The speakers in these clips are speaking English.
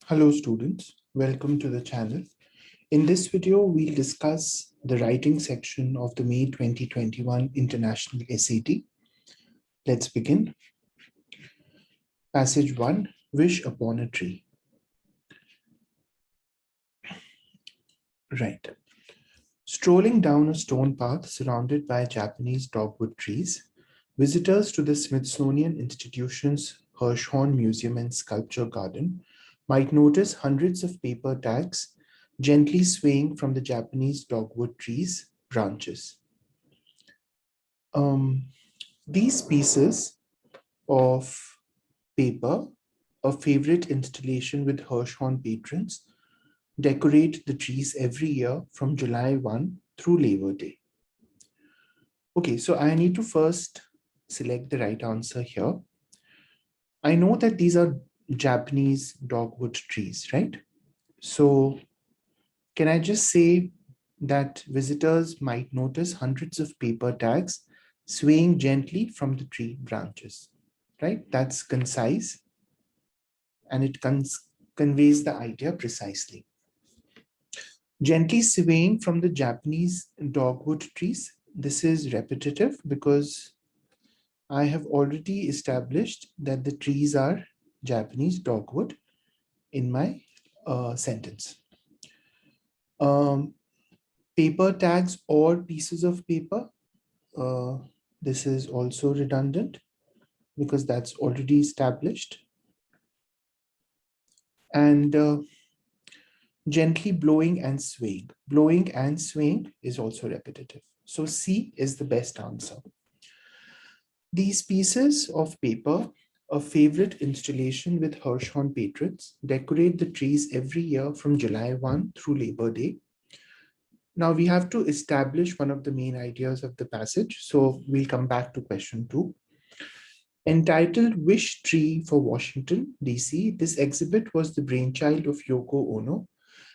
Hello students, welcome to the channel. In this video, we'll discuss the writing section of the May 2021 International SAT. Let's begin. Passage 1, Wish Upon a Tree. Right. Strolling down a stone path surrounded by Japanese dogwood trees, visitors to the Smithsonian Institution's Hirshhorn Museum and Sculpture Garden might notice hundreds of paper tags gently swaying from the Japanese dogwood trees' branches. These pieces of paper, a favorite installation with Hirshhorn patrons, decorate the trees every year from July 1 through Labor Day. Okay, so I need to first select the right answer here. I know that these are Japanese dogwood trees, right? So can I just say that visitors might notice hundreds of paper tags swaying gently from the tree branches, right? That's concise and it conveys the idea precisely. Gently swaying from the Japanese dogwood trees. This is repetitive because I have already established that the trees are Japanese dogwood in my sentence. Paper tags or pieces of paper. This is also redundant because that's already established. And gently blowing and swaying. Blowing and swaying is also repetitive. So C is the best answer. These pieces of paper, a favorite installation with Hirshhorn patrons, decorate the trees every year from July 1 through Labor Day. Now we have to establish one of the main ideas of the passage. So we'll come back to question 2. Entitled Wish Tree for Washington, D.C., this exhibit was the brainchild of Yoko Ono,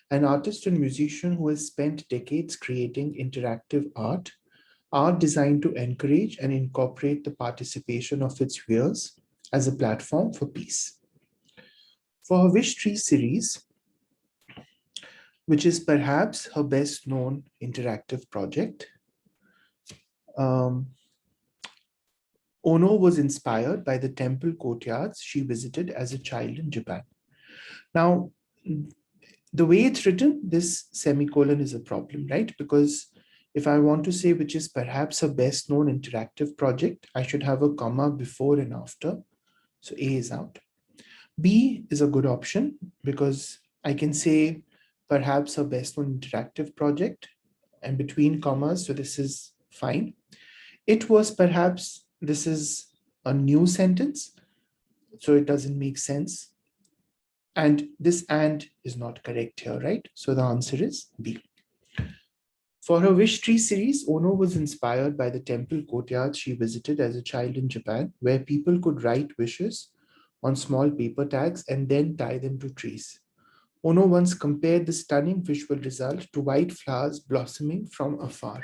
an artist and musician who has spent decades creating interactive art designed to encourage and incorporate the participation of its viewers as a platform for peace. For her Wish Tree series, which is perhaps her best known interactive project, Ono was inspired by the temple courtyards she visited as a child in Japan. Now, the way it's written, this semicolon is a problem, right? Because if I want to say which is perhaps a best known interactive project, I should have a comma before and after. So A is out. B is a good option because I can say perhaps a best known interactive project and between commas. So this is fine. It was perhaps, this is a new sentence. So it doesn't make sense. And this and is not correct here, right? So the answer is B. For her Wish Tree series, Ono was inspired by the temple courtyards she visited as a child in Japan, where people could write wishes on small paper tags and then tie them to trees. Ono once compared the stunning visual result to white flowers blossoming from afar.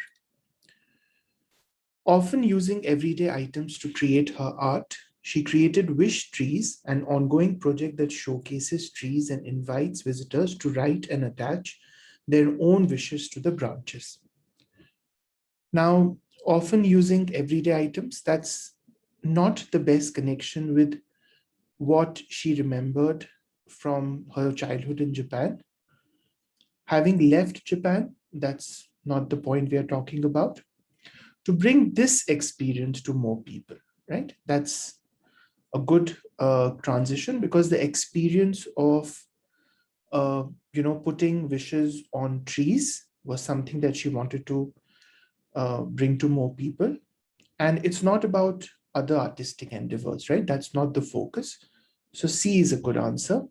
Often using everyday items to create her art, she created Wish Trees, an ongoing project that showcases trees and invites visitors to write and attach their own wishes to the branches. Now, often using everyday items, that's not the best connection with what she remembered from her childhood in Japan. Having left Japan, that's not the point we are talking about. To bring this experience to more people, right? That's a good transition because the experience of putting wishes on trees was something that she wanted to bring to more people. And it's not about other artistic endeavors, right? That's not the focus. So C is a good answer.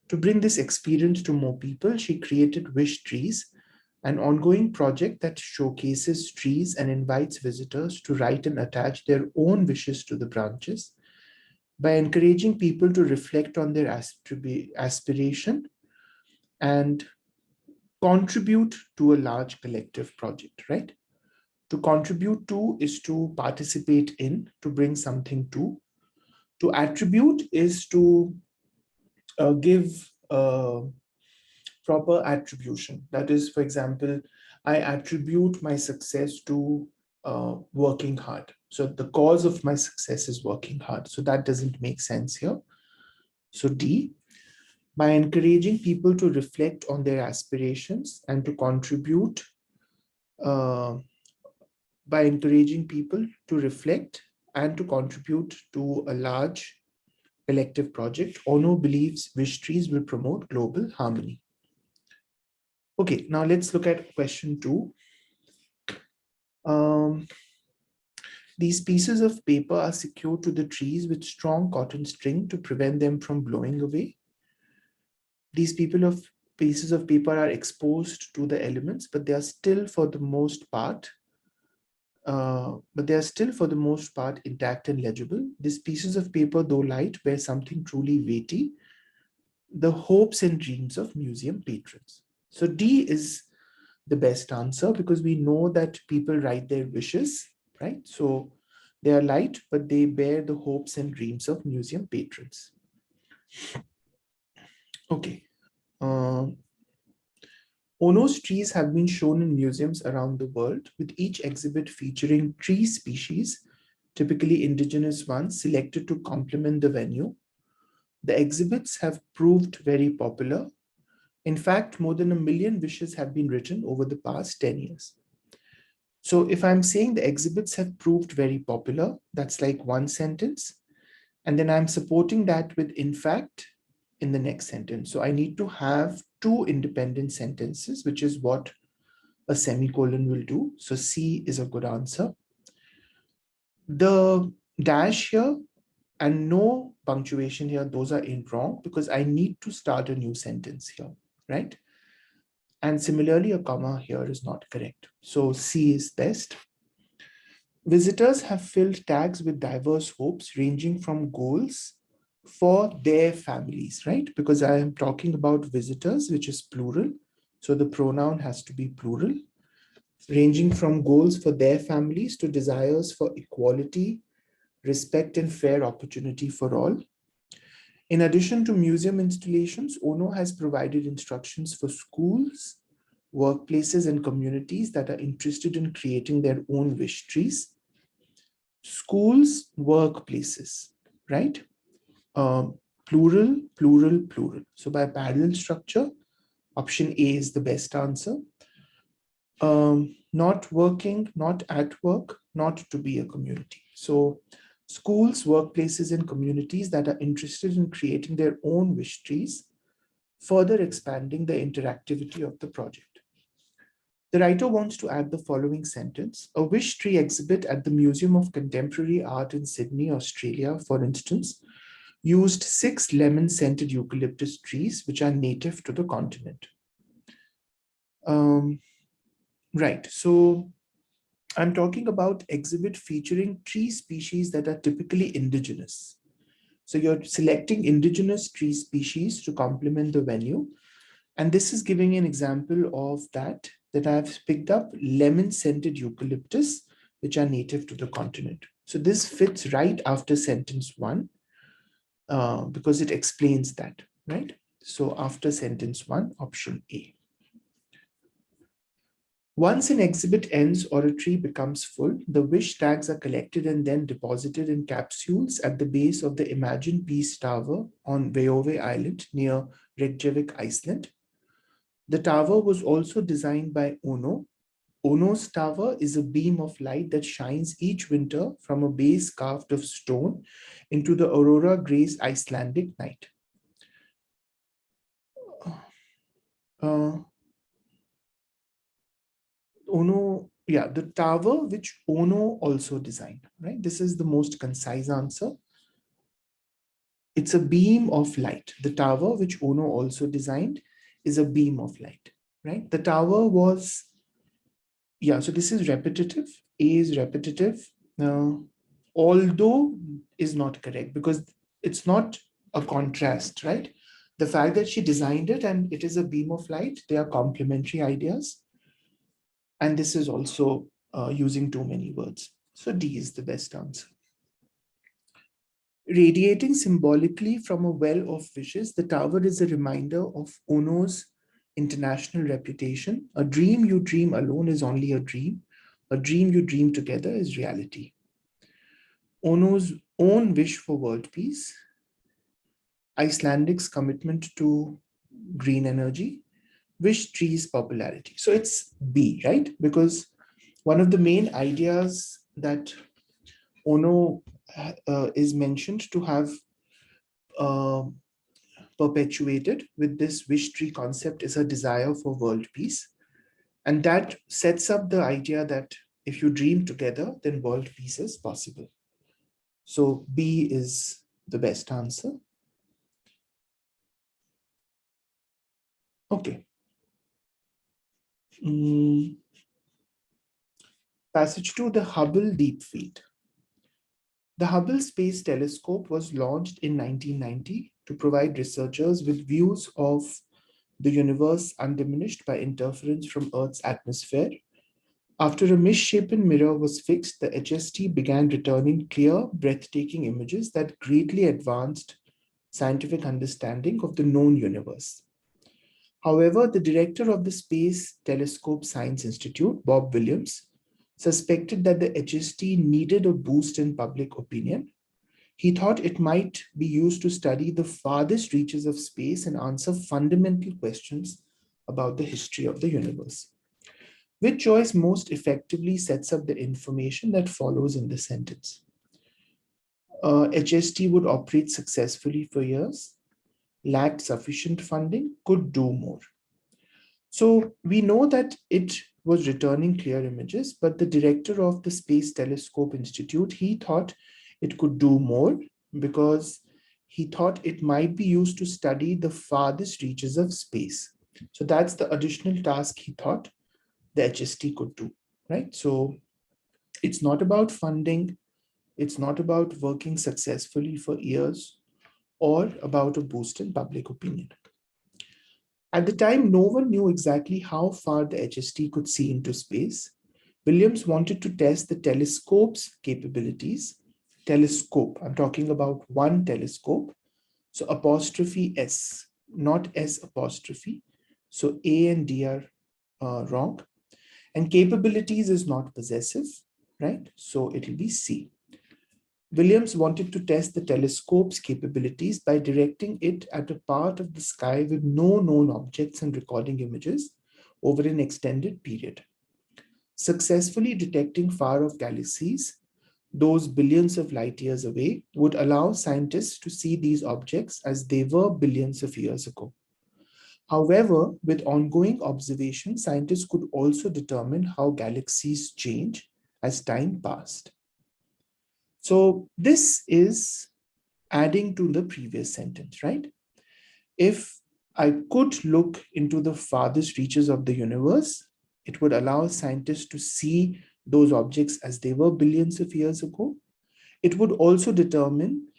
To bring this experience to more people, she created Wish Trees, an ongoing project that showcases trees and invites visitors to write and attach their own wishes to the branches by encouraging people to reflect on their aspiration and contribute to a large collective project, right? To contribute to is to participate in, to bring something to. To attribute is to give proper attribution. That is, for example, I attribute my success to working hard. So the cause of my success is working hard. So that doesn't make sense here. So D, by encouraging people to reflect on their aspirations and to contribute, uh, by encouraging people to reflect and to contribute to a large collective project, Ono believes wish trees will promote global harmony. Okay, now let's look at question 2. These pieces of paper are secured to the trees with strong cotton string to prevent them from blowing away. These pieces of paper are exposed to the elements, but they are still for the most part intact and legible. These pieces of paper, though light, bear something truly weighty, the hopes and dreams of museum patrons. So D is the best answer because we know that people write their wishes, right? So they are light, but they bear the hopes and dreams of museum patrons. Okay. Ono's trees have been shown in museums around the world, with each exhibit featuring tree species, typically indigenous ones, selected to complement the venue. The exhibits have proved very popular. In fact, more than 1 million wishes have been written over the past 10 years. So if I'm saying the exhibits have proved very popular, that's like one sentence. And then I'm supporting that with in fact in the next sentence. So I need to have two independent sentences, which is what a semicolon will do. So C is a good answer. The dash here and no punctuation here, those are in wrong because I need to start a new sentence here, right? And similarly, a comma here is not correct. So C is best. Visitors have filled tags with diverse hopes ranging from goals for their families, right? Because I am talking about visitors, which is plural. So the pronoun has to be plural, ranging from goals for their families to desires for equality, respect, and fair opportunity for all. In addition to museum installations, Ono has provided instructions for schools, workplaces, and communities that are interested in creating their own wish trees. Schools, workplaces, right? Plural, plural, plural. So by parallel structure, option A is the best answer. Not working, not at work, not to be a community. So schools, workplaces, and communities that are interested in creating their own wish trees, further expanding the interactivity of the project. The writer wants to add the following sentence. A wish tree exhibit at the Museum of Contemporary Art in Sydney, Australia, for instance, used 6 lemon-scented eucalyptus trees, which are native to the continent. Right, so I'm talking about exhibit featuring tree species that are typically indigenous. So you're selecting indigenous tree species to complement the venue. And this is giving an example of that I've picked up lemon-scented eucalyptus, which are native to the continent. So this fits right after sentence 1 because it explains that, right? So after sentence 1, option A. Once an exhibit ends or a tree becomes full, the wish tags are collected and then deposited in capsules at the base of the Imagine Peace Tower on Veove Island near Reykjavik, Iceland. The tower was also designed by Ono. Ono's tower is a beam of light that shines each winter from a base carved of stone into the aurora grace Icelandic night. Ono, yeah, the tower which Ono also designed, right? This is the most concise answer. It's a beam of light. The tower which Ono also designed is a beam of light, right? The tower was, yeah, so this is repetitive. A is repetitive. Although is not correct because it's not a contrast, right? The fact that she designed it and it is a beam of light, they are complementary ideas. And this is also using too many words. So D is the best answer. Radiating symbolically from a well of wishes, the tower is a reminder of Ono's international reputation. A dream you dream alone is only a dream. A dream you dream together is reality. Ono's own wish for world peace, Icelandic's commitment to green energy, wish trees popularity. So it's B, right? Because one of the main ideas that Ono is mentioned to have uh, perpetuated with this wish tree concept is a desire for world peace. And that sets up the idea that if you dream together, then world peace is possible. So B is the best answer. Okay. Passage 2, the Hubble Deep Field. The Hubble Space Telescope was launched in 1990 to provide researchers with views of the universe undiminished by interference from Earth's atmosphere. After a misshapen mirror was fixed, the HST began returning clear, breathtaking images that greatly advanced scientific understanding of the known universe. However, the director of the Space Telescope Science Institute, Bob Williams, suspected that the HST needed a boost in public opinion. He thought it might be used to study the farthest reaches of space and answer fundamental questions about the history of the universe. Which choice most effectively sets up the information that follows in the sentence? HST would operate successfully for years, lacked sufficient funding, could do more. So we know that it was returning clear images, but the director of the Space Telescope Institute, he thought it could do more because he thought it might be used to study the farthest reaches of space. So that's the additional task he thought the HST could do, right? So it's not about funding, it's not about working successfully for years or about a boost in public opinion. At the time, no one knew exactly how far the HST could see into space. Williams wanted to test the telescope's capabilities. Telescope, I'm talking about one telescope. So apostrophe S, not S apostrophe. So A and D are wrong. And capabilities is not possessive, right? So it'll be C. Williams wanted to test the telescope's capabilities by directing it at a part of the sky with no known objects and recording images over an extended period. Successfully detecting far-off galaxies, those billions of light years away, would allow scientists to see these objects as they were billions of years ago. However, with ongoing observation, scientists could also determine how galaxies change as time passed. So this is adding to the previous sentence, right? If I could look into the farthest reaches of the universe, it would allow scientists to see those objects as they were billions of years ago. It would also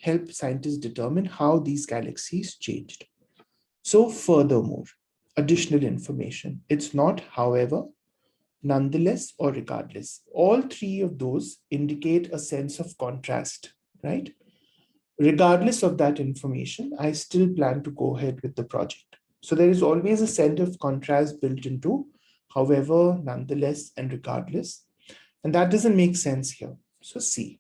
help scientists determine how these galaxies changed. So furthermore, additional information. It's not, however, nonetheless, or regardless. All three of those indicate a sense of contrast, right? Regardless of that information, I still plan to go ahead with the project. So there is always a sense of contrast built into, however, nonetheless, and regardless. And that doesn't make sense here. So C.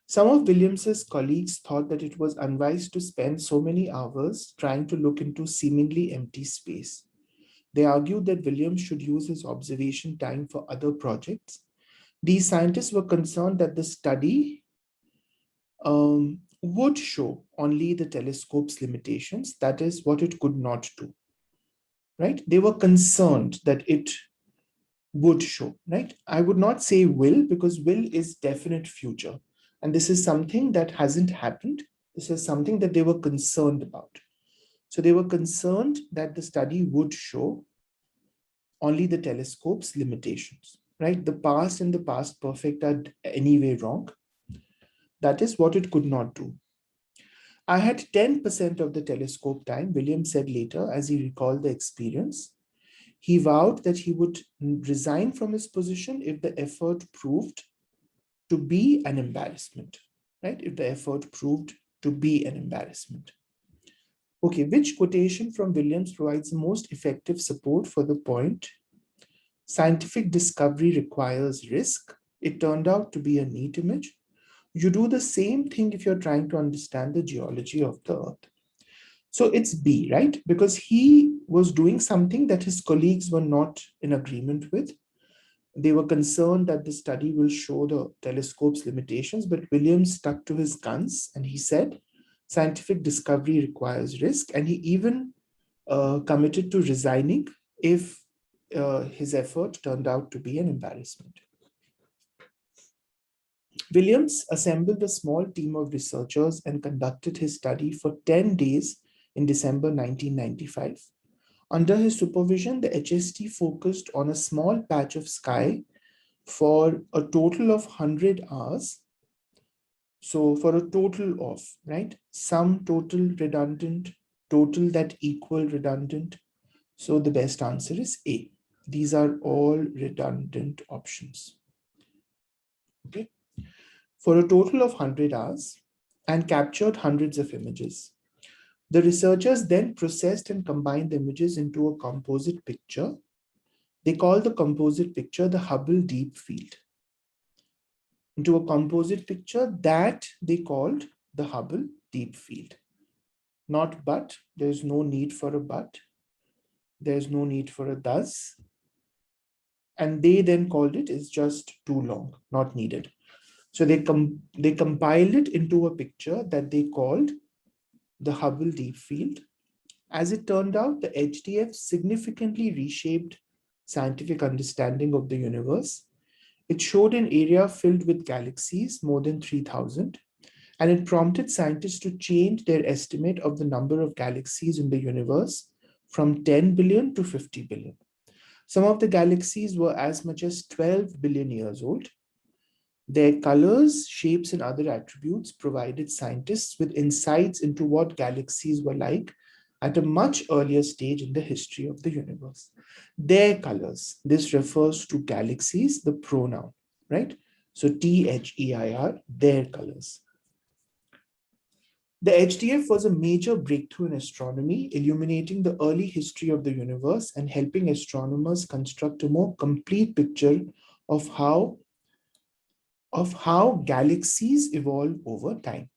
Some of Williams's colleagues thought that it was unwise to spend so many hours trying to look into seemingly empty space. They argued that Williams should use his observation time for other projects. These scientists were concerned that the study would show only the telescope's limitations, that is, what it could not do, right? They were concerned that it would show, right? I would not say will, because will is definite future. And this is something that hasn't happened. This is something that they were concerned about. So they were concerned that the study would show only the telescope's limitations, right? The past and the past perfect are anyway wrong. That is what it could not do. I had 10% of the telescope time, William said later, as he recalled the experience. He vowed that he would resign from his position if the effort proved to be an embarrassment, right? If the effort proved to be an embarrassment. Okay, which quotation from Williams provides the most effective support for the point? Scientific discovery requires risk. It turned out to be a neat image. You do the same thing if you're trying to understand the geology of the Earth. So it's B, right? Because he was doing something that his colleagues were not in agreement with. They were concerned that the study will show the telescope's limitations, but Williams stuck to his guns and he said, scientific discovery requires risk. And he even committed to resigning if his effort turned out to be an embarrassment. Williams assembled a small team of researchers and conducted his study for 10 days in December 1995. Under his supervision, the HST focused on a small patch of sky for a total of 100 hours. So for a total of, right, sum total redundant, total that equal redundant. So the best answer is A. These are all redundant options. Okay. For a total of 100 hours and captured hundreds of images. The researchers then processed and combined the images into a composite picture. They called the composite picture the Hubble Deep Field. Into a composite picture that they called the Hubble Deep Field. Not but, there's no need for a but. There's no need for a thus. And they then called it is just too long, not needed. So they compiled it into a picture that they called the Hubble Deep Field. As it turned out, the HDF significantly reshaped scientific understanding of the universe. It showed an area filled with galaxies, more than 3,000, and it prompted scientists to change their estimate of the number of galaxies in the universe from 10 billion to 50 billion. Some of the galaxies were as much as 12 billion years old. Their colors, shapes, and other attributes provided scientists with insights into what galaxies were like at a much earlier stage in the history of the universe. Their colors, this refers to galaxies, the pronoun, right? So THEIR, their colors. The HDF was a major breakthrough in astronomy, illuminating the early history of the universe and helping astronomers construct a more complete picture of how galaxies evolve over time,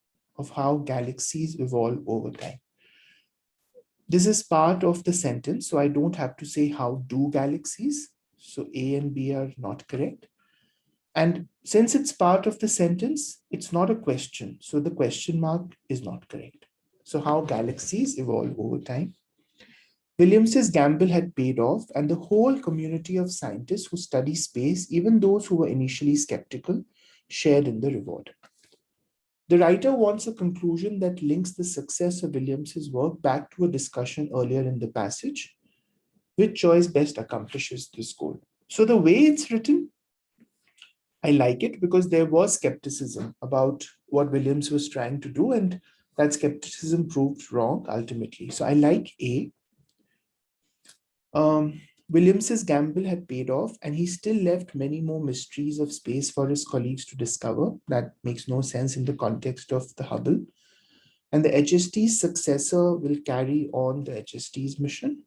This is part of the sentence, so I don't have to say how do galaxies. So A and B are not correct. And since it's part of the sentence, it's not a question. So the question mark is not correct. So how galaxies evolve over time. Williams's gamble had paid off, and the whole community of scientists who study space, even those who were initially skeptical, shared in the reward. The writer wants a conclusion that links the success of Williams's work back to a discussion earlier in the passage. Which choice best accomplishes this goal? So the way it's written, I like it because there was skepticism about what Williams was trying to do, and that skepticism proved wrong ultimately. So I like A. Williams's gamble had paid off, and he still left many more mysteries of space for his colleagues to discover. That makes no sense in the context of the Hubble. And the HST's successor will carry on the HST's mission?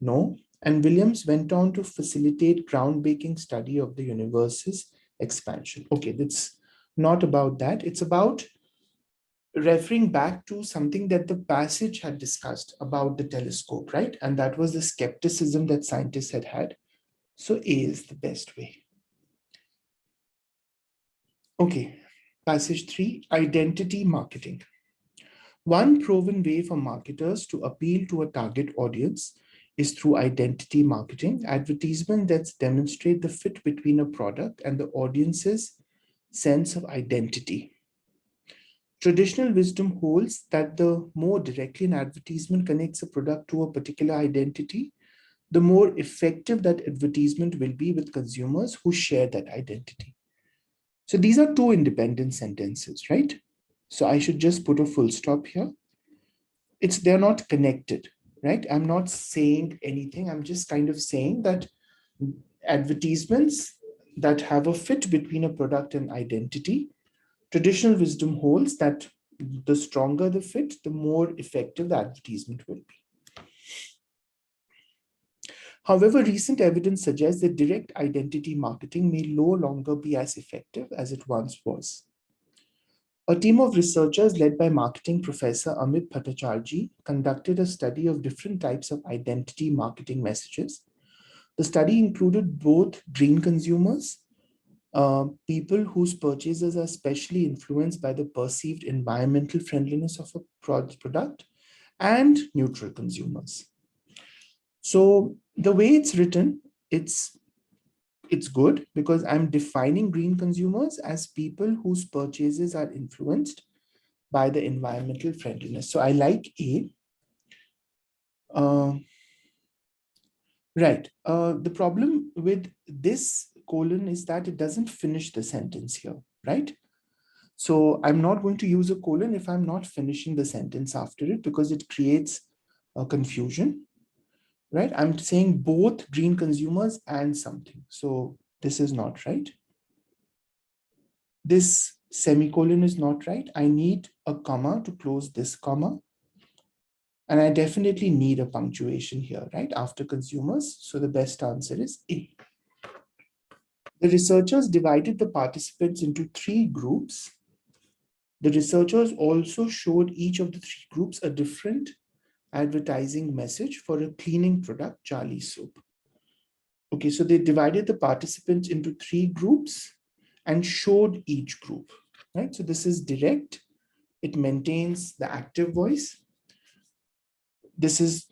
No. And Williams went on to facilitate groundbreaking study of the universe's expansion. Okay, that's not about that. It's about referring back to something that the passage had discussed about the telescope, right? And that was the skepticism that scientists had had. So A is the best way. Okay, passage 3, identity marketing. One proven way for marketers to appeal to a target audience is through identity marketing, advertisement that demonstrate the fit between a product and the audience's sense of identity. Traditional wisdom holds that the more directly an advertisement connects a product to a particular identity, the more effective that advertisement will be with consumers who share that identity. So these are two independent sentences, right? So I should just put a full stop here. They're not connected, right? I'm not saying anything. I'm just kind of saying that advertisements that have a fit between a product and identity. Traditional wisdom holds that the stronger the fit, the more effective the advertisement will be. However, recent evidence suggests that direct identity marketing may no longer be as effective as it once was. A team of researchers led by marketing professor Amit Bhattacharjee conducted a study of different types of identity marketing messages. The study included both green consumers, people whose purchases are specially influenced by the perceived environmental friendliness of a product, and neutral consumers. So the way it's written, it's good because I'm defining green consumers as people whose purchases are influenced by the environmental friendliness. So I like A. Right. The problem with this colon is that it doesn't finish the sentence here, right? So I'm not going to use a colon if I'm not finishing the sentence after it because it creates a confusion, right? I'm saying both green consumers and something. So this is not right. This semicolon is not right. I need a comma to close this comma. And I definitely need a punctuation here, right? After consumers. So the best answer is A. The researchers divided the participants into 3 groups. The researchers also showed each of the 3 groups a different advertising message for a cleaning product, Charlie soap. Okay, so they divided the participants into 3 groups and showed each group, right? So this is direct. It maintains the active voice. This is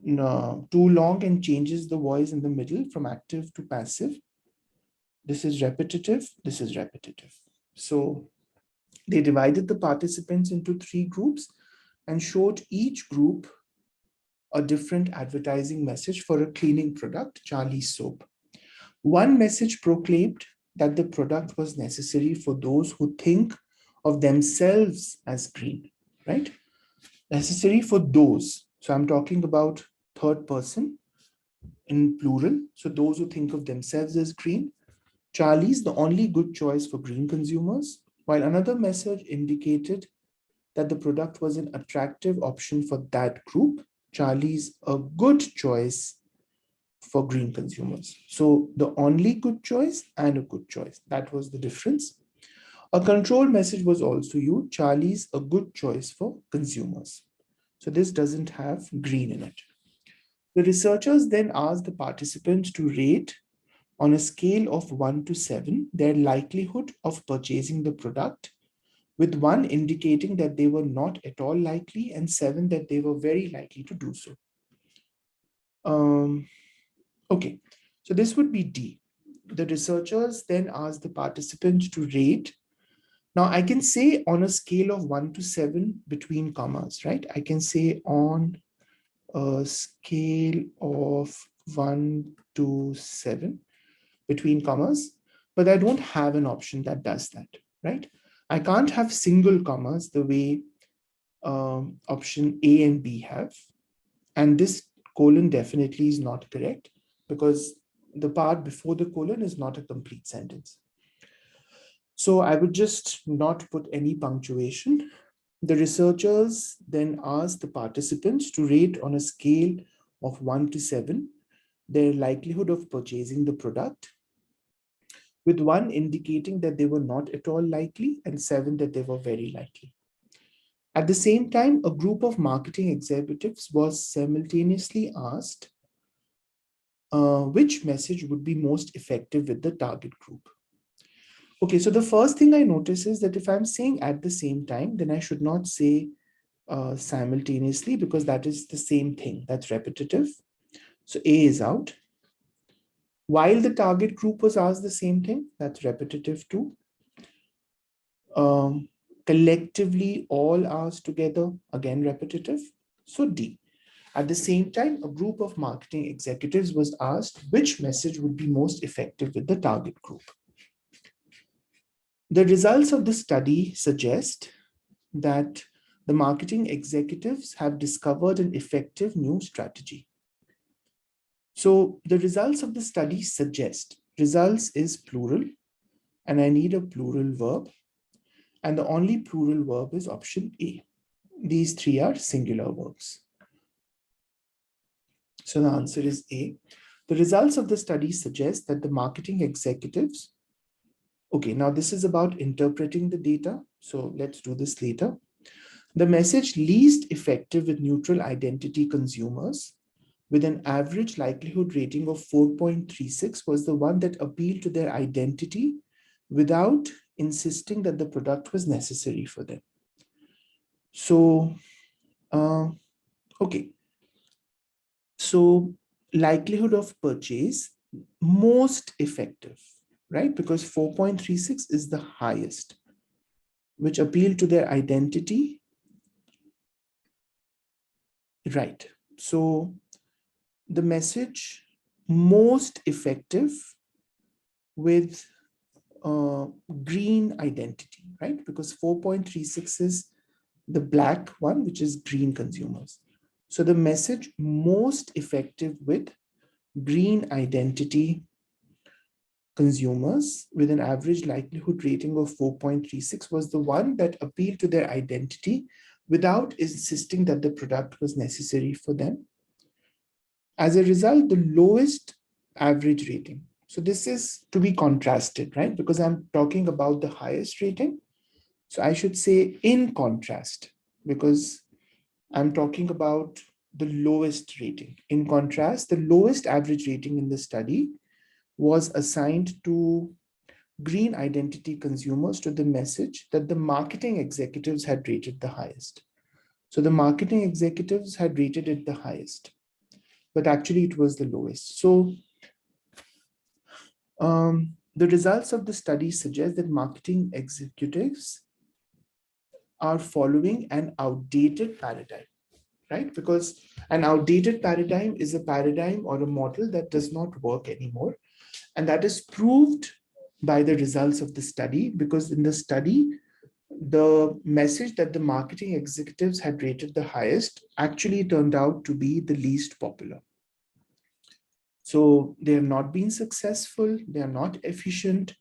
too long and changes the voice in the middle from active to passive. This is repetitive. This is repetitive. So they divided the participants into 3 groups and showed each group a different advertising message for a cleaning product, Charlie soap. One message proclaimed that the product was necessary for those who think of themselves as green, right? Necessary for those. So I'm talking about third person in plural. So those who think of themselves as green. Charlie's the only good choice for green consumers, while another message indicated that the product was an attractive option for that group. Charlie's a good choice for green consumers. So the only good choice and a good choice. That was the difference. A control message was also used. Charlie's a good choice for consumers. So this doesn't have green in it. The researchers then asked the participants to rate on a scale of 1 to 7 their likelihood of purchasing the product, with 1 indicating that they were not at all likely and 7 that they were very likely to do so. Okay, so this would be D. The researchers then asked the participants to rate. Now I can say on a scale of 1 to 7 between commas, right? I can say on a scale of 1 to 7 between commas, but I don't have an option that does that, right? I can't have single commas the way option A and B have. And this colon definitely is not correct because the part before the colon is not a complete sentence. So I would just not put any punctuation. The researchers then asked the participants to rate on a scale of 1 to 7 their likelihood of purchasing the product, with 1 indicating that they were not at all likely and 7 that they were very likely. At the same time, a group of marketing executives was simultaneously asked which message would be most effective with the target group. Okay, so the first thing I notice is that if I'm saying at the same time, then I should not say simultaneously because that is the same thing. That's repetitive. So A is out. While the target group was asked the same thing, that's repetitive too. Collectively, all asked together, again repetitive. So D. At the same time, a group of marketing executives was asked which message would be most effective with the target group. The results of the study suggest that the marketing executives have discovered an effective new strategy. So the results of the study suggest. results is plural, and I need a plural verb. And the only plural verb is option A. These three are singular verbs. So the answer is A. The results of the study suggest that the marketing executives, okay, now this is about interpreting the data. So let's do this later. The message least effective with neutral identity consumers with an average likelihood rating of 4.36 was the one that appealed to their identity without insisting that the product was necessary for them. So, okay. So likelihood of purchase, most effective, right? Because 4.36 is the highest, which appeal to their identity, right? So the message most effective with green identity, right? Because 4.36 is the black one, which is green consumers. So the message most effective with green identity consumers with an average likelihood rating of 4.36 was the one that appealed to their identity without insisting that the product was necessary for them. As a result, the lowest average rating. So this is to be contrasted, right? Because I'm talking about the highest rating. So I should say in contrast, because I'm talking about the lowest rating. In contrast, the lowest average rating in the study was assigned to green identity consumers to the message that the marketing executives had rated the highest. So the marketing executives had rated it the highest, but actually it was the lowest. So the results of the study suggest that marketing executives are following an outdated paradigm, right? Because an outdated paradigm is a paradigm or a model that does not work anymore. And that is proved by the results of the study, because in the study, the message that the marketing executives had rated the highest actually turned out to be the least popular. So they have not been successful, they are not efficient,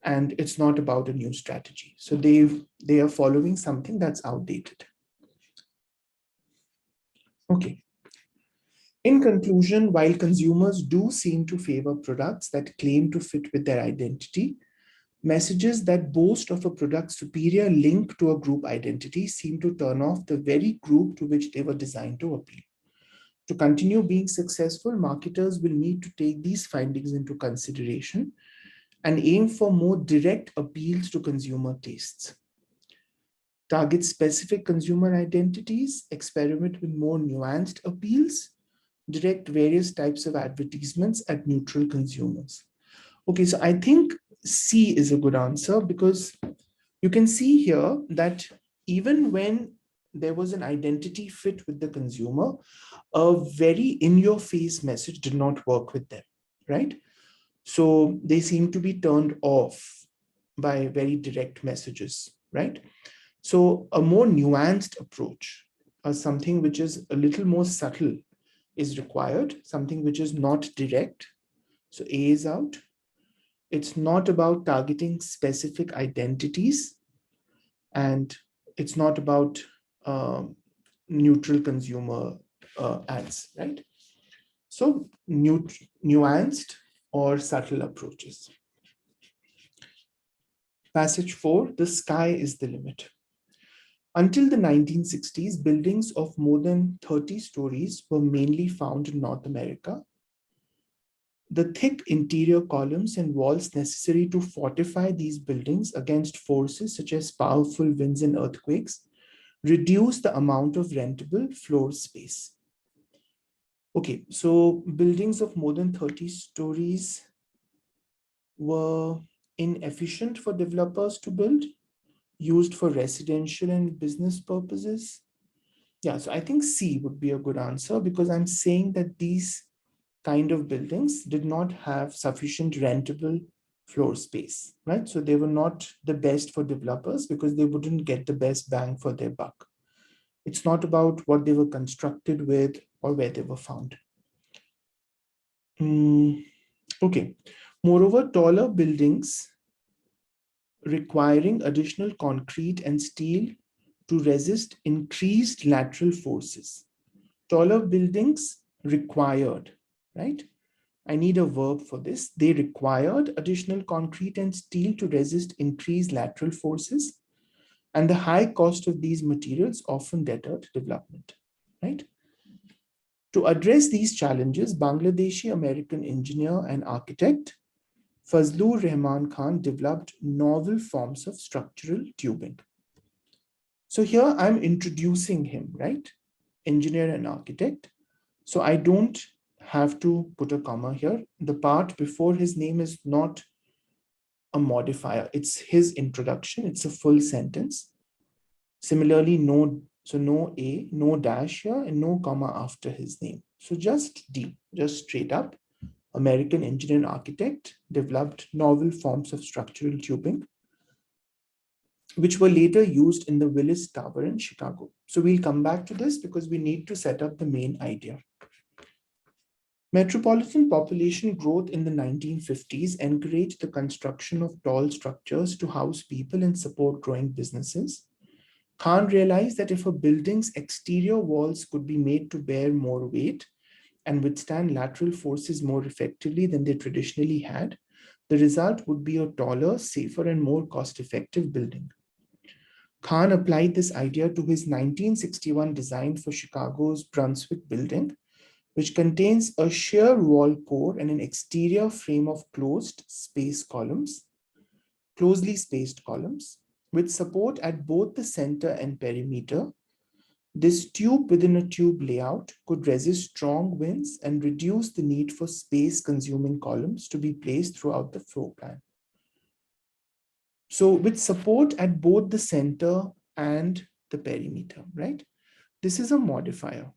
and it's not about a new strategy. So they are following something that's outdated. Okay. In conclusion, while consumers do seem to favor products that claim to fit with their identity, messages that boast of a product's superior link to a group identity seem to turn off the very group to which they were designed to appeal. To continue being successful, marketers will need to take these findings into consideration and aim for more direct appeals to consumer tastes. Target specific consumer identities, experiment with more nuanced appeals, direct various types of advertisements at neutral consumers. Okay, so I think C is a good answer, because you can see here that even when there was an identity fit with the consumer, a very in-your-face message did not work with them, right? So they seem to be turned off by very direct messages, right? So a more nuanced approach, or something which is a little more subtle, is required, something which is not direct. So A is out. It's not about targeting specific identities, and it's not about neutral consumer ads, right? So nuanced or subtle approaches. Passage 4, the sky is the limit. Until the 1960s, buildings of more than 30 stories were mainly found in North America. The thick interior columns and walls necessary to fortify these buildings against forces such as powerful winds and earthquakes reduce the amount of rentable floor space. Okay, so buildings of more than 30 stories were inefficient for developers to build, used for residential and business purposes. Yeah, so I think C would be a good answer, because I'm saying that these kind of buildings did not have sufficient rentable floor space, right? So they were not the best for developers because they wouldn't get the best bang for their buck. It's not about what they were constructed with or where they were found. Okay. Moreover, taller buildings requiring additional concrete and steel to resist increased lateral forces. Taller buildings required, right? I need a verb for this. They required additional concrete and steel to resist increased lateral forces, and the high cost of these materials often deterred development, right? To address these challenges, Bangladeshi American engineer and architect Fazlur Rahman Khan developed novel forms of structural tubing. So here I'm introducing him, right? Engineer and architect. So I don't have to put a comma here. The part before his name is not a modifier. It's his introduction. It's a full sentence. Similarly, no A, no dash here, and no comma after his name. So just D, just straight up. American engineer and architect developed novel forms of structural tubing, which were later used in the Willis Tower in Chicago. So we'll come back to this because we need to set up the main idea. Metropolitan population growth in the 1950s encouraged the construction of tall structures to house people and support growing businesses. Khan realized that if a building's exterior walls could be made to bear more weight and withstand lateral forces more effectively than they traditionally had, the result would be a taller, safer, and more cost-effective building. Khan applied this idea to his 1961 design for Chicago's Brunswick building, which contains a shear wall core and an exterior frame of closely spaced columns, with support at both the center and perimeter. This tube within a tube layout could resist strong winds and reduce the need for space-consuming columns to be placed throughout the floor plan. So with support at both the center and the perimeter, right? This is a modifier.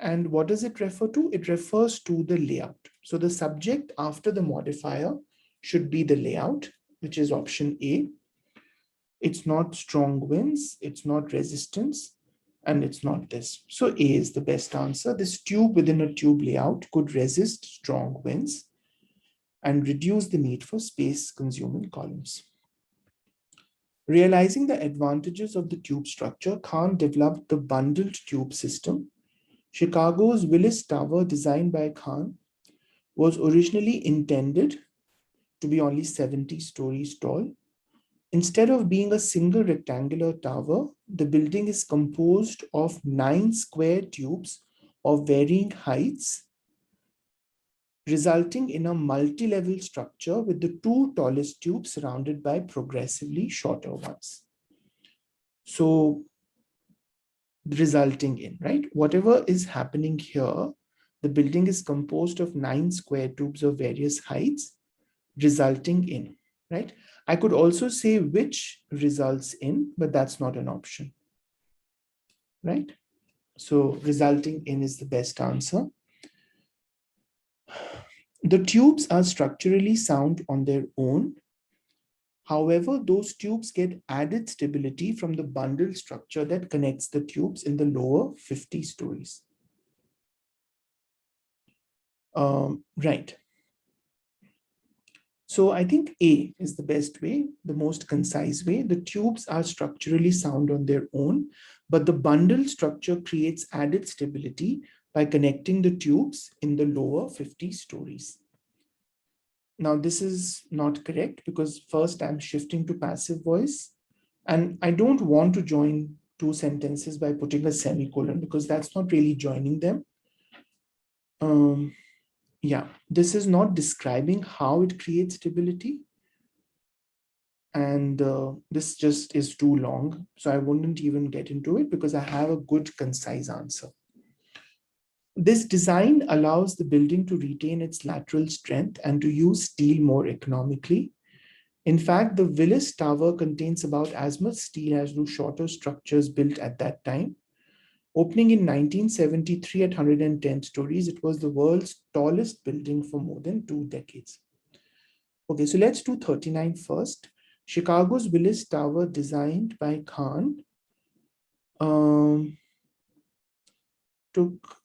And what does it refer to? It refers to the layout. So the subject after the modifier should be the layout, which is option A. It's not strong winds, it's not resistance, and it's not this. So A is the best answer. This tube within a tube layout could resist strong winds and reduce the need for space-consuming columns. Realizing the advantages of the tube structure, Khan developed the bundled tube system. Chicago's Willis Tower, designed by Khan, was originally intended to be only 70 stories tall. Instead of being a single rectangular tower, the building is composed of 9 square tubes of varying heights, resulting in a multi-level structure with the 2 tallest tubes surrounded by progressively shorter ones. So, resulting in, right? Whatever is happening here, the building is composed of 9 square tubes of various heights, resulting in, right? I could also say which results in, but that's not an option, right? So resulting in is the best answer. The tubes are structurally sound on their own. However, those tubes get added stability from the bundle structure that connects the tubes in the lower 50 stories. Right. So I think A is the best way, the most concise way. The tubes are structurally sound on their own, but the bundle structure creates added stability by connecting the tubes in the lower 50 stories. Now, this is not correct because first I'm shifting to passive voice, and I don't want to join two sentences by putting a semicolon because that's not really joining them. Yeah, this is not describing how it creates stability. And this just is too long, so I wouldn't even get into it because I have a good concise answer. This design allows the building to retain its lateral strength and to use steel more economically. In fact, the Willis Tower contains about as much steel as do shorter structures built at that time. Opening in 1973 at 110 stories, it was the world's tallest building for more than 2 decades. Okay, so let's do 39 first. Chicago's Willis Tower, designed by Khan, took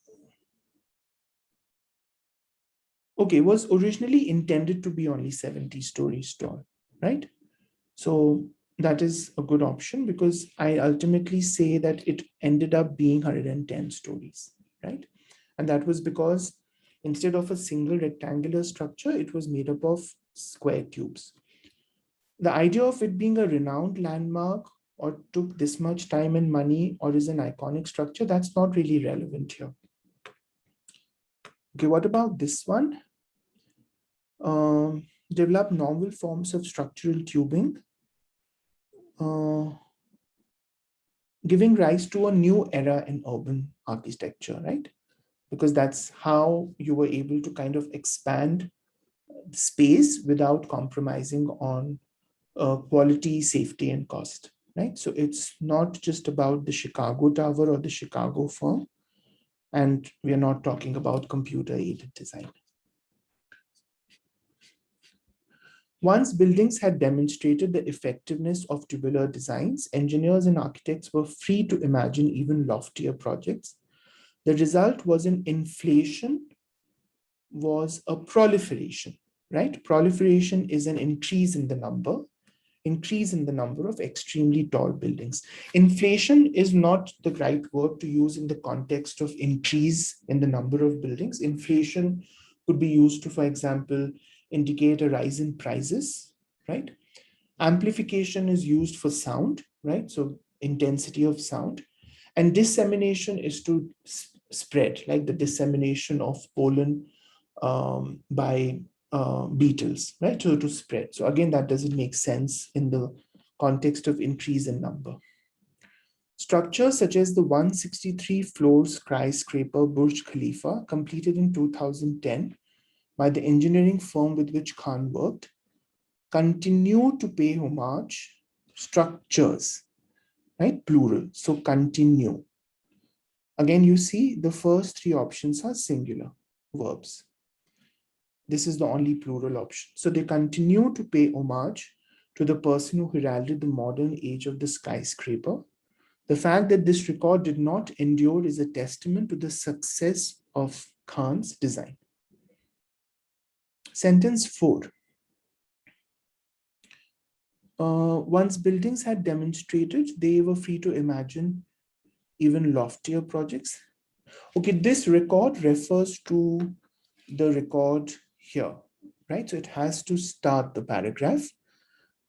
Okay, was originally intended to be only 70 stories tall, right? So that is a good option because I ultimately say that it ended up being 110 stories, right? And that was because instead of a single rectangular structure, it was made up of square tubes. The idea of it being a renowned landmark or took this much time and money or is an iconic structure, that's not really relevant here. Okay, what about this one? Develop novel forms of structural tubing, giving rise to a new era in urban architecture, right? Because that's how you were able to kind of expand space without compromising on quality, safety, and cost, right? So it's not just about the Chicago Tower or the Chicago firm, and we are not talking about computer-aided design. Once buildings had demonstrated the effectiveness of tubular designs, engineers and architects were free to imagine even loftier projects. The result was an inflation, was a proliferation, right? Proliferation is an increase in the number of extremely tall buildings. Inflation is not the right word to use in the context of increase in the number of buildings. Inflation could be used to, for example, indicate a rise in prices, right? Amplification is used for sound, right? So intensity of sound. And dissemination is to spread, like the dissemination of pollen by beetles, right? So to spread. So again, that doesn't make sense in the context of increase in number. Structures such as the 163 floor skyscraper Burj Khalifa, completed in 2010 by the engineering firm with which Khan worked, continue to pay homage. Structures, right? Plural. So continue. Again, you see the first three options are singular verbs. This is the only plural option. So they continue to pay homage to the person who heralded the modern age of the skyscraper. The fact that this record did not endure is a testament to the success of Khan's design. Sentence 4. Once buildings had demonstrated, they were free to imagine even loftier projects. Okay, this record refers to the record here, right? So it has to start the paragraph.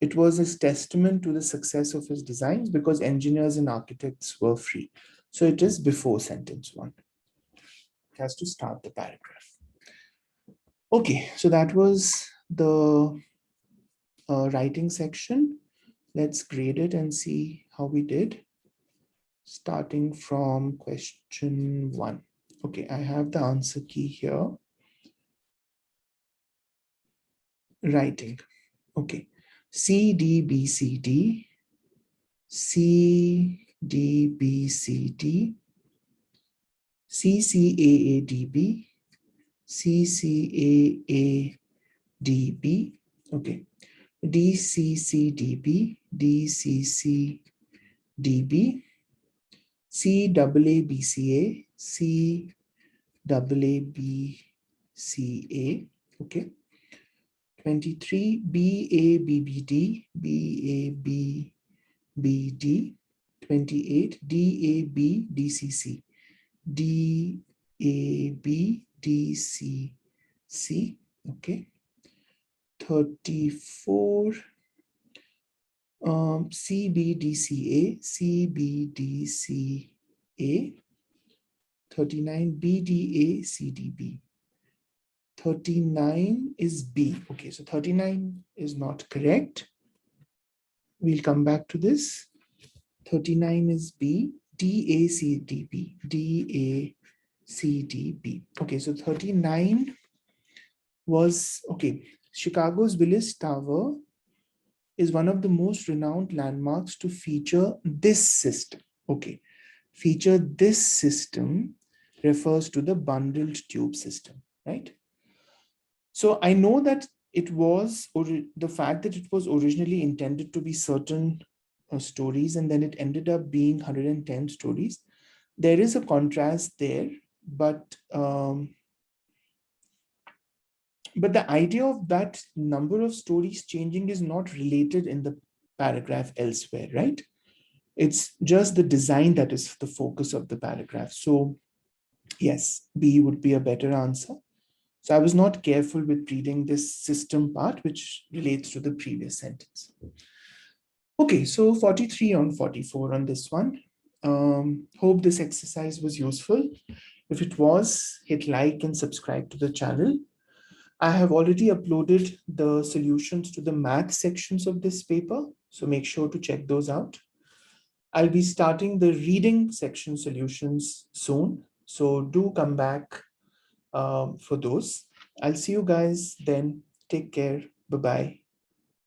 It was a testament to the success of his designs because engineers and architects were free. So it is before sentence 1. It has to start the paragraph. Okay, so that was the writing section. Let's grade it and see how we did. Starting from question 1. Okay, I have the answer key here. Writing. Okay. C, D, B, C, D. C, D, B, C, D. C, C, A, A, D, B. C, C, A, A, D, B. Okay. D, C, C, D, B. D, C, C, D, B. C, double A, B, C, A. C, double A, B, C, A. Okay. 23, B, A, B, B, D. B, A, B, B, D. 28, D, A, B, D, C, C. D, A, B, D, C, C. Okay. 34, C, B, D, C, A. C, B, D, C, A. 39, B, D, A, C, D, B. 39 is B. Okay, so 39 is not correct. We'll come back to this. 39 is B. D, A, C, D, B. D, A, C, D, B. Okay, so 39 was, okay, Chicago's Willis Tower is one of the most renowned landmarks to feature this system. Okay, feature this system refers to the bundled tube system, right? So I know that it was, or the fact that it was originally intended to be certain stories and then it ended up being 110 stories. There is a contrast there, but But the idea of that number of stories changing is not related in the paragraph elsewhere, right? It's just the design that is the focus of the paragraph. So yes, B would be a better answer. So I was not careful with reading this system part, which relates to the previous sentence. Okay, so 43 on 44 on this one. Hope this exercise was useful. If it was, hit like and subscribe to the channel. I have already uploaded the solutions to the math sections of this paper, so make sure to check those out. I'll be starting the reading section solutions soon, so do come back for those. I'll see you guys then. Take care. Bye bye.